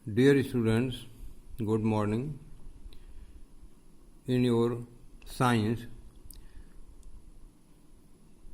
Dear students, good morning. In your science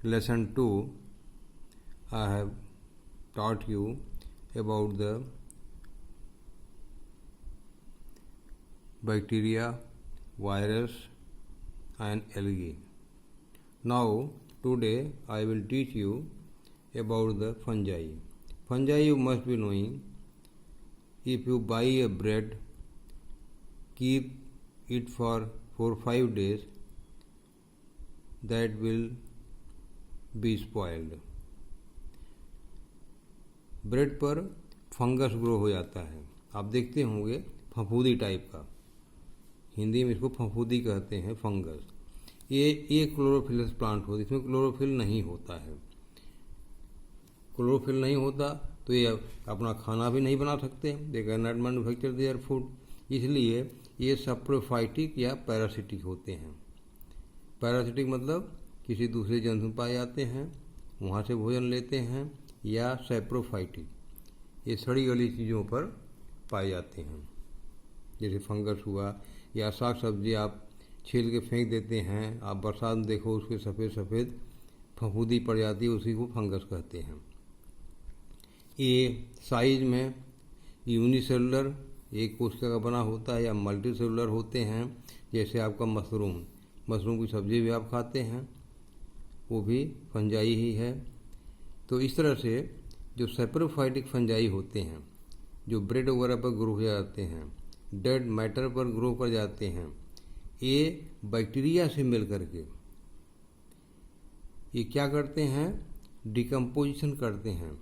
lesson 2, I have taught you about the bacteria, virus and algae. Now, today I will teach you about the fungi. Fungi you must be knowing. If you buy a bread, keep it for 4-5 days, that will be spoiled. Bread पर fungus grow हो जाता है। आप देखते होंगे फफूंदी type का, हिंदी में इसको फफूंदी कहते हैं, फंगस। ये क्लोरोफिलस प्लांट होती है, इसमें क्लोरोफिल नहीं होता है। क्लोरोफिल नहीं होता तो ये अपना खाना भी नहीं बना सकते, they can not manufacture their food. इसलिए ये सप्रोफाइटिक या पैरासिटिक होते हैं। पैरासिटिक मतलब किसी दूसरे जंतु में पाए जाते हैं, वहाँ से भोजन लेते हैं, या सैप्रोफाइटिक ये सड़ी गली चीज़ों पर पाए जाते हैं, जैसे फंगस हुआ, या साग सब्जी आप छील के फेंक देते हैं, आप बरसात में देखो उसके सफ़ेद सफ़ेद फफूंदी पड़ जाती है, उसी को फंगस कहते हैं। ये साइज में यूनिसेलुलर एक कोशिका का बना होता है या मल्टी सेलुलर होते हैं, जैसे आपका मशरूम की सब्जी भी आप खाते हैं, वो भी फंजाई ही है। तो इस तरह से जो सैप्रोफाइटिक फंजाई होते हैं, जो ब्रेड वगैरह पर ग्रो हो जाते हैं, डेड मैटर पर ग्रो कर जाते हैं, ये बैक्टीरिया से मिल करके ये क्या करते हैं, डिकम्पोजिशन करते हैं,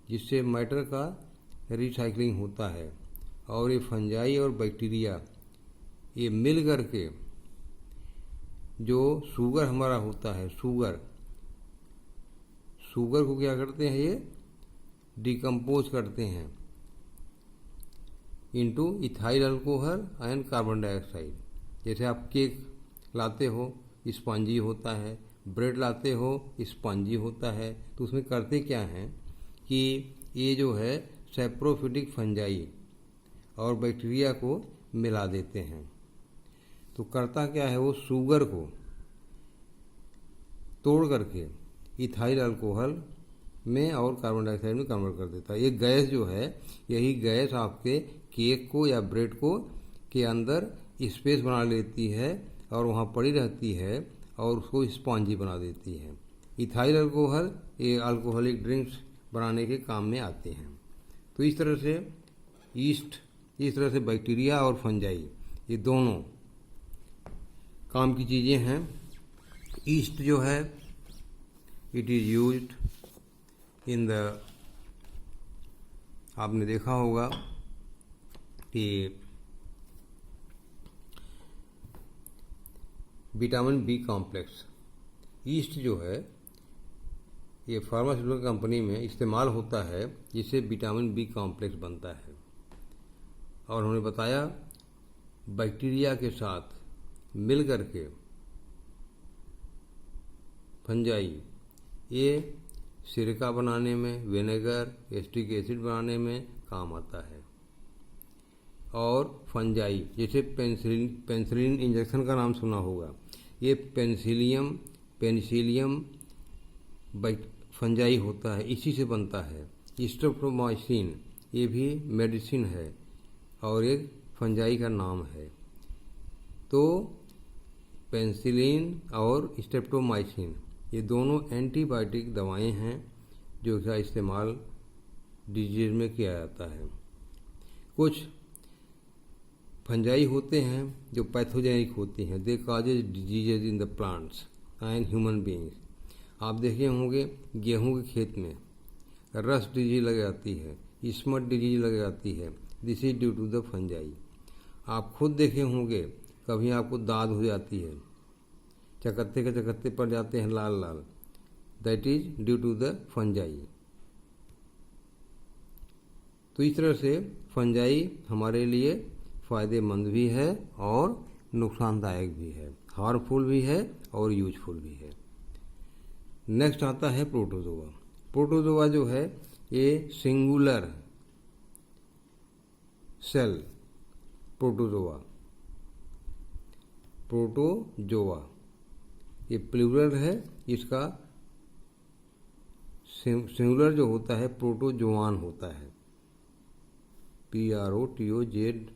जिससे मैटर का रिसाइकलिंग होता है। और ये फंजाई और बैक्टीरिया ये मिल करके जो शुगर हमारा होता है, शुगर को क्या करते हैं, ये डिकम्पोज करते हैं into ethyl alcohol and carbon dioxide. जैसे आप केक लाते हो, स्पंजी होता है, ब्रेड लाते हो, स्पंजी होता है, तो उसमें करते क्या हैं कि ये जो है सैप्रोफिटिक फंजाई और बैक्टीरिया को मिला देते हैं। तो करता क्या है, वो शुगर को तोड़ करके इथाइल अल्कोहल में और कार्बन डाइऑक्साइड में कन्वर्ट कर देता है। ये गैस जो है, यही गैस आपके केक को या ब्रेड को के अंदर स्पेस बना लेती है और वहाँ पड़ी रहती है और उसको स्पॉन्जी बना देती है। इथाइल अल्कोहल ये अल्कोहलिक ड्रिंक्स बनाने के काम में आते हैं। तो इस तरह से बैक्टीरिया और फंजाई ये दोनों काम की चीज़ें हैं। ईस्ट जो है, it is used in the, आपने देखा होगा कि विटामिन बी कॉम्प्लेक्स, ईस्ट जो है ये फार्मास्यूटिकल कंपनी में इस्तेमाल होता है, जिससे विटामिन बी कॉम्प्लेक्स बनता है। और उन्होंने बताया बैक्टीरिया के साथ मिल करके फंजाई ये सिरका बनाने में, विनेगर, एसिटिक एसिड बनाने में काम आता है। और फंजाई जैसे पेनिसिलिन इंजेक्शन का नाम सुना होगा, ये पेनिसिलियम फंजाई होता है, इसी से बनता है। स्ट्रेप्टोमाइसिन ये भी मेडिसिन है और एक फंजाई का नाम है। तो पेनिसिलिन और स्ट्रेप्टोमाइसिन ये दोनों एंटीबायोटिक दवाएं हैं जो इसका इस्तेमाल डिजीज में किया जाता है। कुछ फंजाई होते हैं जो पैथोजेनिक होती हैं, they causes diseases in the plants and human beings. आप देखे होंगे गेहूं के खेत में रस्ट डिजीज लग जाती है, स्मट डिजीज लग जाती है, this is due to the fungi. आप खुद देखे होंगे कभी आपको दाद हो जाती है, चकत्ते के चकत्ते पड़ जाते हैं लाल लाल, that is due to the fungi. तो इस तरह से फंजाई हमारे लिए फ़ायदेमंद भी है और नुकसानदायक भी है, हार्मफुल भी है और यूजफुल भी है। नेक्स्ट आता है प्रोटोजोआ। प्रोटोजोआ जो है ये सिंगुलर सेल, प्रोटोजोआ। प्रोटोजोआ ये प्लूरल है, इसका सिंगुलर जो होता है प्रोटोजोआन होता है, PROTOZAAN।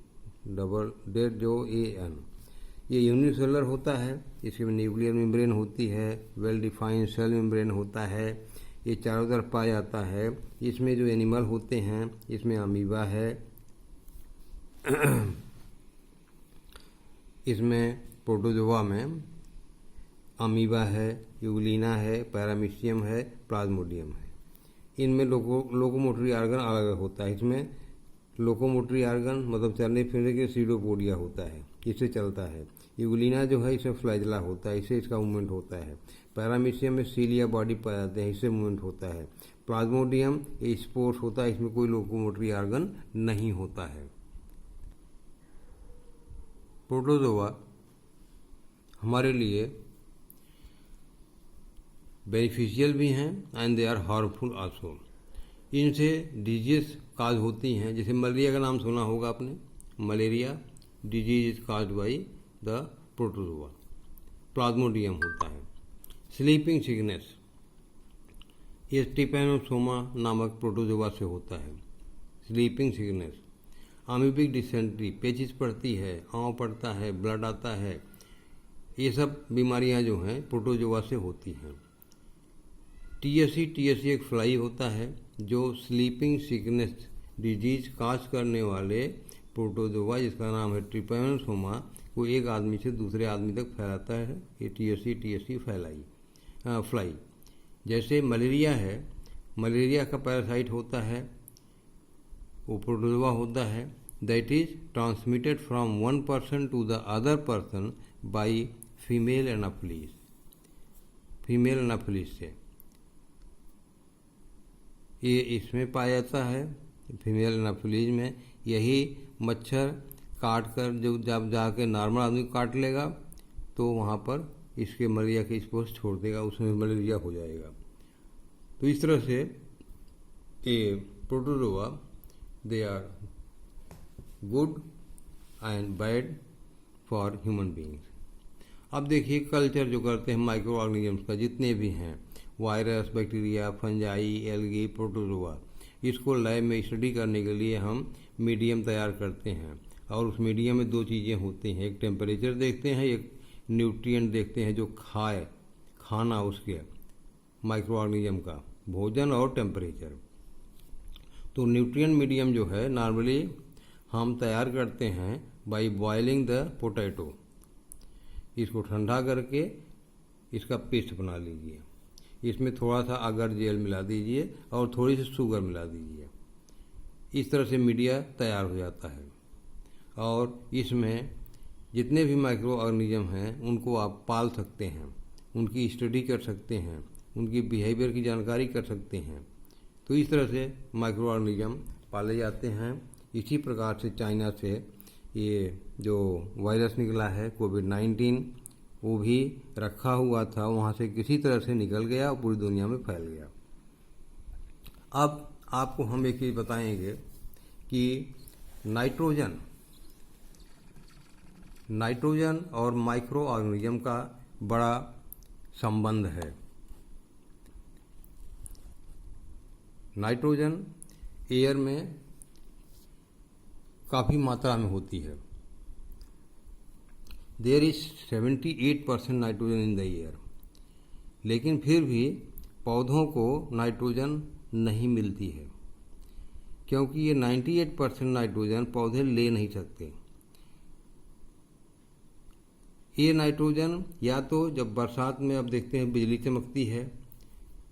ये यूनिसेलुलर होता है, इसमें न्यूक्लियर मेम्ब्रेन होती है, वेल डिफाइंड सेल मेम्ब्रेन होता है, ये चारों तरफ पाया जाता है। इसमें जो एनिमल होते हैं इसमें अमीबा है, इसमें प्रोटोजोआ में अमीबा है, यूग्लिना है, पैरामीशियम है, प्लाज्मोडियम है। इनमें लोकोमोटरी ऑर्गन अलग अलग होता है। इसमें लोकोमोटरी ऑर्गन मतलब चलने फिरने के सीडोपोडिया होता है, इससे चलता है। यूग्लिना जो है इसमें फ्लैजला होता है, इससे इसका मूवमेंट होता है। पैरामीशियम में सील या बॉडी पाए जाते हैं, इससे मूवमेंट होता है। प्लाज्मोडियम ये स्पोर्स होता है, इसमें कोई लोकोमोटरी ऑर्गन नहीं होता है। प्रोटोजोआ हमारे लिए बेनिफिशियल भी हैं and they are harmful also. इनसे डिजीज काज होती हैं, जैसे मलेरिया का नाम सुना होगा आपने। Malaria disease is caused by the protozoa, plasmodium होता है। स्लीपिंग सिकनेस ये ट्रिपैनोसोमा नामक प्रोटोजोआ से होता है। स्लीपिंग सिकनेस, अमीबिक डिसेंट्री, पेचिस पड़ती है, आँव पड़ता है, ब्लड आता है, ये सब बीमारियां जो हैं प्रोटोजोआ से होती हैं। TSC एक फ्लाई होता है जो स्लीपिंग सिकनेस डिजीज काज करने वाले प्रोटोजोआ जिसका नाम है ट्रिपैनोसोमा को एक आदमी से दूसरे आदमी तक फैलाता है। ये TSC फ्लाई। जैसे मलेरिया है, मलेरिया का पैरासाइट होता है, वो प्रोटोजोआ होता है, that is transmitted from one person to the other person by female anopheles. Female anopheles से ये इसमें पाया जाता है। फीमेल एनाफिलीज में यही मच्छर काट कर जो जब जाके नॉर्मल आदमी को काट लेगा तो वहाँ पर इसके मलेरिया के स्पोर्स छोड़ देगा, उसमें मलेरिया हो जाएगा। तो इस तरह से ये protozoa they are good and bad for human beings. अब देखिए कल्चर जो करते हैं माइक्रो ऑर्गेनिजम्स का, जितने भी हैं, virus, bacteria, fungi, algae, protozoa, इसको लैब में स्टडी करने के लिए हम मीडियम तैयार करते हैं। और उस मीडियम में दो चीज़ें होती हैं, एक टेम्परेचर देखते हैं, एक न्यूट्रिएंट देखते हैं जो खाना उसके माइक्रो ऑर्गेनिज्म का, भोजन और टेम्परेचर। तो न्यूट्रिएंट मीडियम जो है नॉर्मली हम तैयार करते हैं बाय बॉइलिंग द पोटैटो। इसको ठंडा करके इसका पेस्ट बना लीजिए, इसमें थोड़ा सा अगर जेल मिला दीजिए और थोड़ी सी शुगर मिला दीजिए। इस तरह से मीडिया तैयार हो जाता है और इसमें जितने भी माइक्रो ऑर्गेनिज्म हैं उनको आप पाल सकते हैं, उनकी स्टडी कर सकते हैं, उनकी बिहेवियर की जानकारी कर सकते हैं। तो इस तरह से माइक्रो ऑर्गेनिज्म पाले जाते हैं। इसी प्रकार से चाइना से ये जो वायरस निकला है कोविड-19, वो भी रखा हुआ था, वहाँ से किसी तरह से निकल गया और पूरी दुनिया में फैल गया। अब आपको हम एक चीज़ बताएंगे कि नाइट्रोजन और माइक्रो ऑर्गेनिज्म का बड़ा संबंध है। नाइट्रोजन एयर में काफ़ी मात्रा में होती है। There is 78% nitrogen in the air, लेकिन फिर भी पौधों को नाइट्रोजन नहीं मिलती है क्योंकि ये 98% नाइट्रोजन पौधे ले नहीं सकते। ये नाइट्रोजन या तो जब बरसात में अब देखते हैं बिजली चमकती है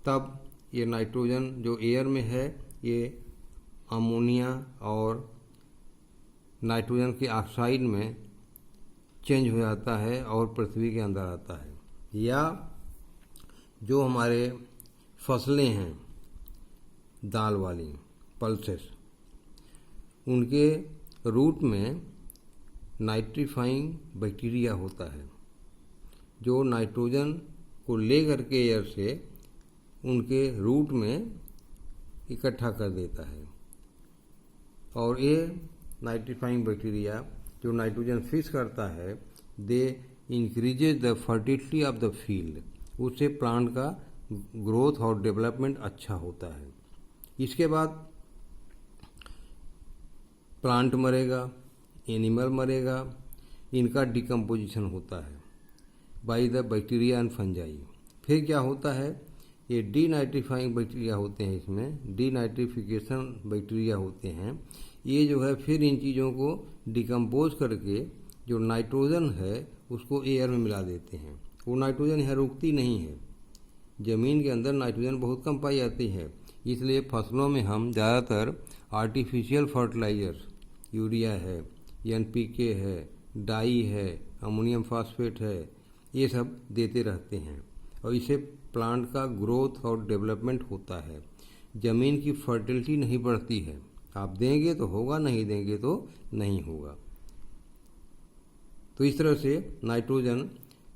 तब ये नाइट्रोजन जो एयर में है ये अमोनिया और नाइट्रोजन के ऑक्साइड में चेंज हो जाता है और पृथ्वी के अंदर आता है। या जो हमारे फसलें हैं दाल वाली पल्सेस, उनके रूट में नाइट्रीफाइंग बैक्टीरिया होता है जो नाइट्रोजन को ले करके एयर से उनके रूट में इकट्ठा कर देता है। और ये नाइट्रीफाइंग बैक्टीरिया जो नाइट्रोजन फिक्स करता है, they increases the fertility of the field, उससे प्लांट का ग्रोथ और डेवलपमेंट अच्छा होता है। इसके बाद प्लांट मरेगा, एनिमल मरेगा, इनका डिकम्पोजिशन होता है by the bacteria and fungi. फिर क्या होता है, ये डीनाइट्रीफाइंग बैक्टीरिया होते हैं, इसमें डीनाइट्रिफिकेशन बैक्टीरिया होते हैं। ये जो है फिर इन चीज़ों को डिकम्पोज करके जो नाइट्रोजन है उसको एयर में मिला देते हैं। वो नाइट्रोजन यहाँ रुकती नहीं है, ज़मीन के अंदर नाइट्रोजन बहुत कम पाई जाती है, इसलिए फसलों में हम ज़्यादातर आर्टिफिशियल फर्टिलाइजर्स, यूरिया है, एनपीके है, डाई है, अमोनियम फास्फेट है, ये सब देते रहते हैं और इससे प्लांट का ग्रोथ और डेवलपमेंट होता है। ज़मीन की फर्टिलिटी नहीं बढ़ती है, आप देंगे तो होगा, नहीं देंगे तो नहीं होगा। तो इस तरह से नाइट्रोजन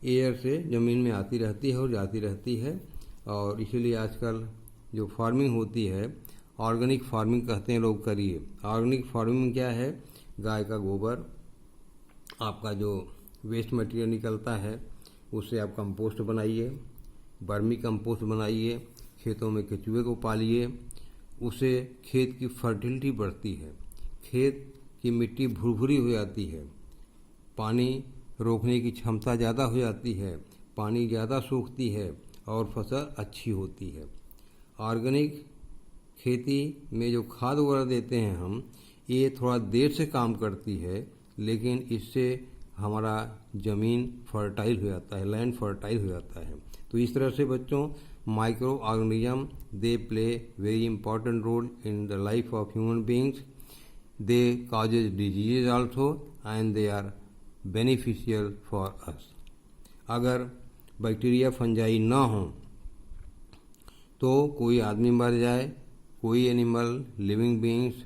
एयर से ज़मीन में आती रहती है और जाती रहती है। और इसीलिए आजकल जो फार्मिंग होती है, ऑर्गेनिक फार्मिंग कहते हैं लोग, करिए। ऑर्गेनिक फार्मिंग क्या है, गाय का गोबर, आपका जो वेस्ट मटेरियल निकलता है उससे आप कंपोस्ट बनाइए, वर्मी कंपोस्ट बनाइए, खेतों में केचुए को पालिए, उससे खेत की फर्टिलिटी बढ़ती है, खेत की मिट्टी भुरभुरी हो जाती है, पानी रोकने की क्षमता ज़्यादा हो जाती है, पानी ज़्यादा सूखती है और फसल अच्छी होती है। ऑर्गेनिक खेती में जो खाद वगैरह देते हैं हम, ये थोड़ा देर से काम करती है, लेकिन इससे हमारा ज़मीन फर्टाइल हो जाता है, लैंड फर्टाइल हो जाता है। तो इस तरह से बच्चों, microorganism they play very important role in the life of human beings. They causes diseases also and they are beneficial for us. अगर बैक्टीरिया फंजाई ना हो तो कोई आदमी मर जाए, कोई एनिमल लिविंग बींग्स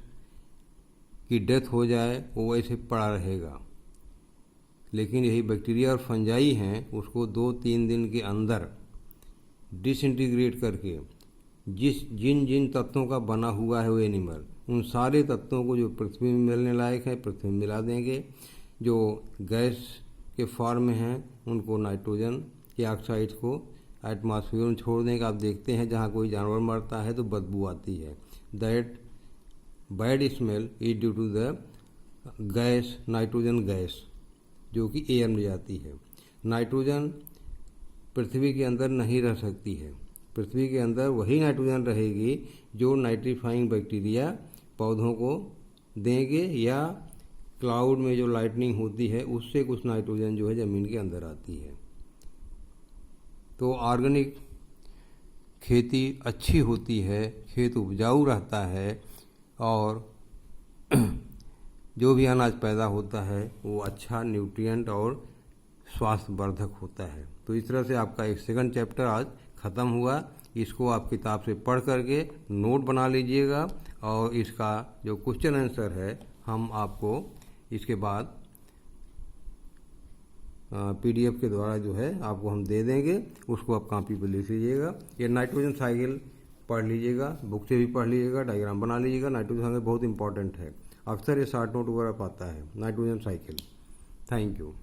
की डेथ हो जाए, वो ऐसे पड़ा रहेगा। लेकिन यही बैक्टीरिया और फंजाई हैं, उसको 2-3 दिन के अंदर डिसइंटीग्रेट करके जिन जिन तत्वों का बना हुआ है वो एनिमल, उन सारे तत्वों को जो पृथ्वी में मिलने लायक है पृथ्वी में मिला देंगे। जो गैस के फॉर्म में हैं उनको, नाइट्रोजन के ऑक्साइड को एटमॉस्फेयर में छोड़ देंगे। आप देखते हैं जहाँ कोई जानवर मरता है तो बदबू आती है, that bad smell is due to the gas, nitrogen gas जो कि एयर में जाती है। नाइट्रोजन पृथ्वी के अंदर नहीं रह सकती है, पृथ्वी के अंदर वही नाइट्रोजन रहेगी जो नाइट्रीफाइंग बैक्टीरिया पौधों को देंगे, या क्लाउड में जो लाइटनिंग होती है उससे कुछ नाइट्रोजन जो है ज़मीन के अंदर आती है। तो ऑर्गेनिक खेती अच्छी होती है, खेत उपजाऊ रहता है और जो भी अनाज पैदा होता है वो अच्छा न्यूट्रिएंट और स्वास्थ्यवर्धक होता है। तो इस तरह से आपका एक सेकंड चैप्टर आज ख़त्म हुआ। इसको आप किताब से पढ़ करके नोट बना लीजिएगा और इसका जो क्वेश्चन आंसर है हम आपको इसके बाद PDF के द्वारा जो है आपको हम दे देंगे, उसको आप कॉपी पर लिख लीजिएगा। ये नाइट्रोजन साइकिल पढ़ लीजिएगा, बुक से भी पढ़ लीजिएगा, डायग्राम बना लीजिएगा। नाइट्रोजन साइकिल बहुत इंपॉर्टेंट है, अक्सर ये शॉर्ट नोट वगैरह पाता है, नाइट्रोजन साइकिल। Thank you.